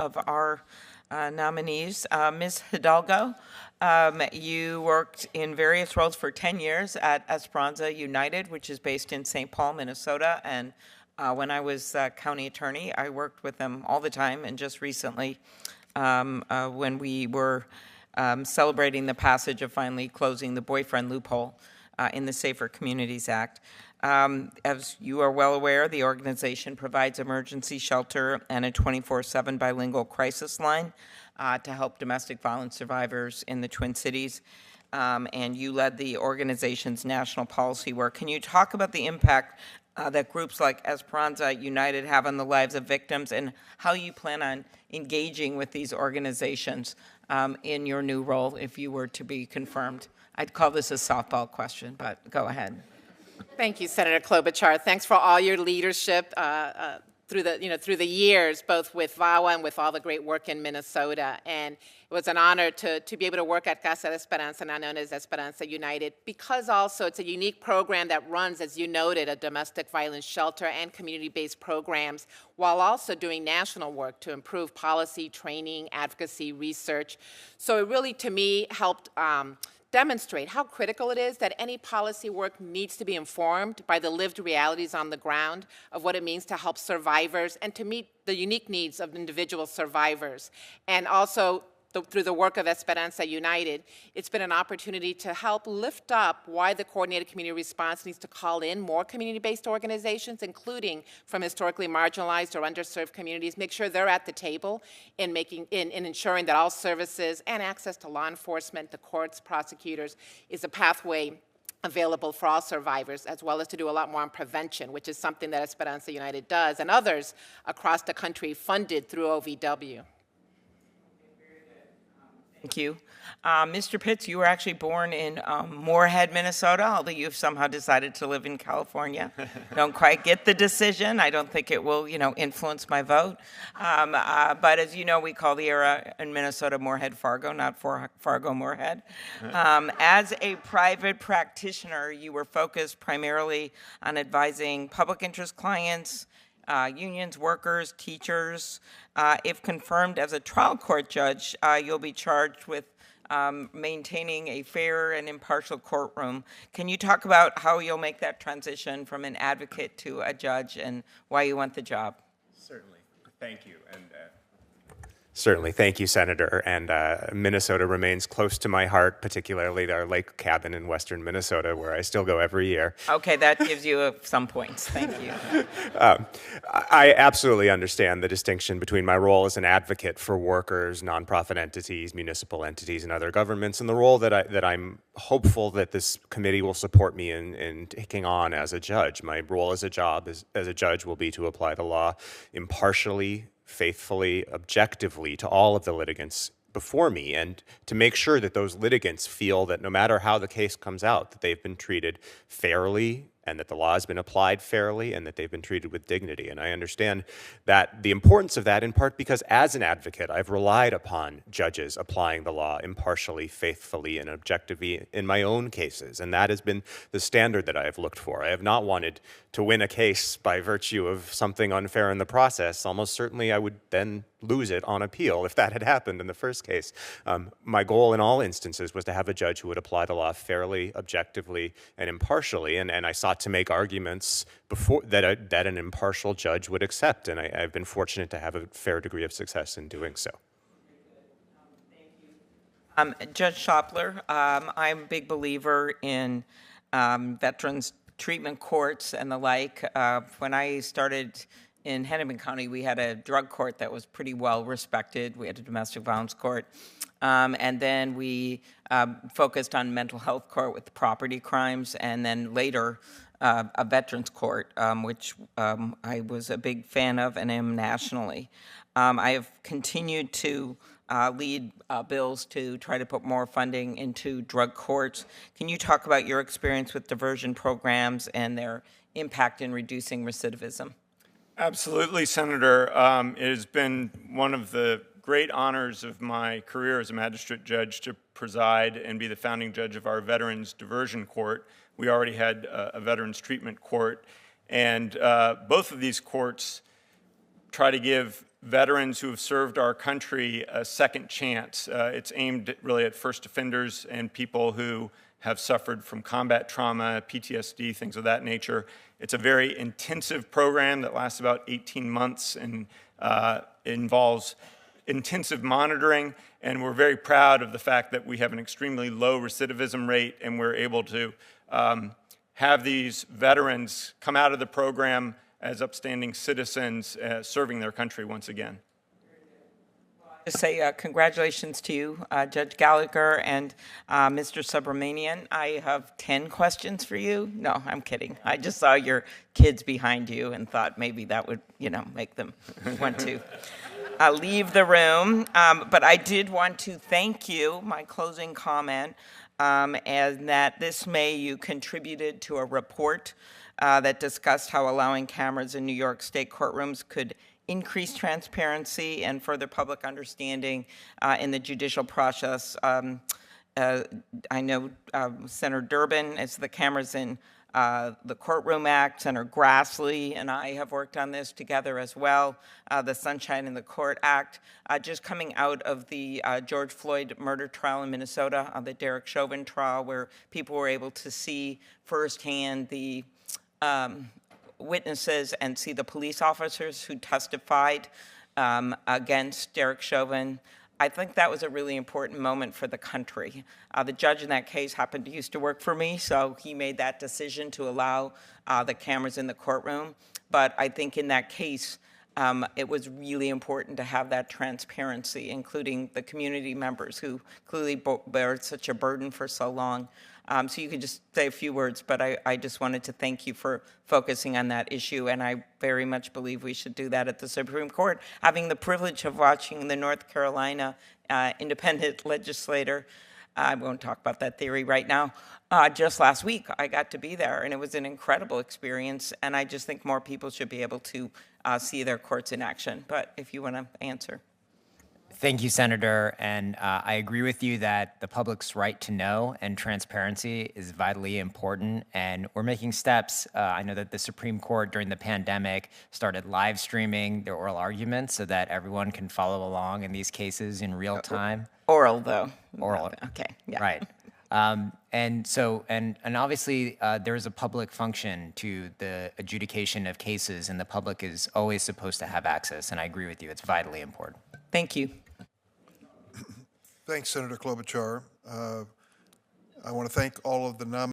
of our nominees. Ms. Hidalgo, you worked in various roles for 10 years at Esperanza United, which is based in St. Paul, Minnesota. And when I was county attorney, I worked with them all the time. And just recently, when we were celebrating the passage of finally closing the boyfriend loophole in the Safer Communities Act. As you are well aware, the organization provides emergency shelter and a 24/7 bilingual crisis line to help domestic violence survivors in the Twin Cities. And you led the organization's national policy work. Can you talk about the impact that groups like Esperanza United have on the lives of victims and how you plan on engaging with these organizations in your new role if you were to be confirmed? I'd call this a softball question, but go ahead. Thank you, Senator Klobuchar. Thanks for all your leadership through the years, both with VAWA and with all the great work in Minnesota. And it was an honor to be able to work at Casa de Esperanza, now known as Esperanza United, because also it's a unique program that runs, as you noted, a domestic violence shelter and community-based programs, while also doing national work to improve policy, training, advocacy, research. So it really, to me, helped demonstrate how critical it is that any policy work needs to be informed by the lived realities on the ground of what it means to help survivors and to meet the unique needs of individual survivors. And also, through the work of Esperanza United, it's been an opportunity to help lift up why the coordinated community response needs to call in more community-based organizations, including from historically marginalized or underserved communities, make sure they're at the table in ensuring that all services and access to law enforcement, the courts, prosecutors, is a pathway available for all survivors, as well as to do a lot more on prevention, which is something that Esperanza United does, and others across the country funded through OVW. Thank you. Mr. Pitts, you were actually born in Moorhead, Minnesota, although you've somehow decided to live in California. Don't quite get the decision. I don't think it will, influence my vote. But as you know, we call the area in Minnesota Moorhead-Fargo, not Fargo-Moorhead. As a private practitioner, you were focused primarily on advising public interest clients, unions, workers, teachers. If confirmed as a trial court judge, you'll be charged with maintaining a fair and impartial courtroom. Can you talk about how you'll make that transition from an advocate to a judge and why you want the job? Certainly. Thank you. Certainly. Thank you, Senator. And Minnesota remains close to my heart, particularly our lake cabin in western Minnesota, where I still go every year. Okay, that gives you some points. Thank you. I absolutely understand the distinction between my role as an advocate for workers, nonprofit entities, municipal entities, and other governments, and the role that I'm hopeful that this committee will support me in taking on as a judge. My role as a judge will be to apply the law impartially, faithfully, objectively to all of the litigants before me, and to make sure that those litigants feel that no matter how the case comes out, that they've been treated fairly and that the law has been applied fairly and that they've been treated with dignity. And I understand that the importance of that in part because as an advocate, I've relied upon judges applying the law impartially, faithfully, and objectively in my own cases. And that has been the standard that I have looked for. I have not wanted to win a case by virtue of something unfair in the process. Almost certainly I would then lose it on appeal if that had happened in the first case. My goal in all instances was to have a judge who would apply the law fairly, objectively, and impartially, and I sought to make arguments before that an impartial judge would accept, and I've been fortunate to have a fair degree of success in doing so. Thank you. Judge Shopler, I'm a big believer in veterans treatment courts and the like. When I started in Hennepin County, we had a drug court that was pretty well respected. We had a domestic violence court. And then we focused on mental health court with property crimes, and then later a veterans court, which I was a big fan of and am nationally. I have continued to lead bills to try to put more funding into drug courts. Can you talk about your experience with diversion programs and their impact in reducing recidivism? Absolutely, Senator. It has been one of the great honors of my career as a magistrate judge to preside and be the founding judge of our Veterans Diversion Court. We already had a Veterans Treatment Court, and both of these courts try to give veterans who have served our country a second chance. It's aimed really at first offenders and people who have suffered from combat trauma, PTSD, things of that nature. It's a very intensive program that lasts about 18 months and involves intensive monitoring, and we're very proud of the fact that we have an extremely low recidivism rate, and we're able to have these veterans come out of the program as upstanding citizens serving their country once again. To say congratulations to you, Judge Gallagher and Mr. Subramanian. I have 10 questions for you. No, I'm kidding. I just saw your kids behind you and thought maybe that would, make them want to leave the room. But I did want to thank you, my closing comment, and that this May you contributed to a report that discussed how allowing cameras in New York State courtrooms could increase transparency and further public understanding in the judicial process. I know Senator Durbin, as the Cameras in the Courtroom Act, Senator Grassley and I have worked on this together as well, the Sunshine in the Court Act, just coming out of the George Floyd murder trial in Minnesota, the Derek Chauvin trial, where people were able to see firsthand the witnesses and see the police officers who testified against Derek Chauvin. I think that was a really important moment for the country. The judge in that case happened to used to work for me, so he made that decision to allow the cameras in the courtroom. But I think in that case, it was really important to have that transparency, including the community members who clearly bear such a burden for so long. So you could just say a few words, but I just wanted to thank you for focusing on that issue, and I very much believe we should do that at the Supreme Court. Having the privilege of watching the North Carolina independent legislator, I won't talk about that theory right now, just last week I got to be there, and it was an incredible experience, and I just think more people should be able to see their courts in action. But if you want to answer. Thank you, Senator. And I agree with you that the public's right to know and transparency is vitally important. And we're making steps. I know that the Supreme Court during the pandemic started live streaming their oral arguments so that everyone can follow along in these cases in real time. Oral, though. Oral. Okay, yeah. Right. And obviously there is a public function to the adjudication of cases, and the public is always supposed to have access. And I agree with you. It's vitally important. Thank you. Thanks, Senator Klobuchar. I want to thank all of the nominees.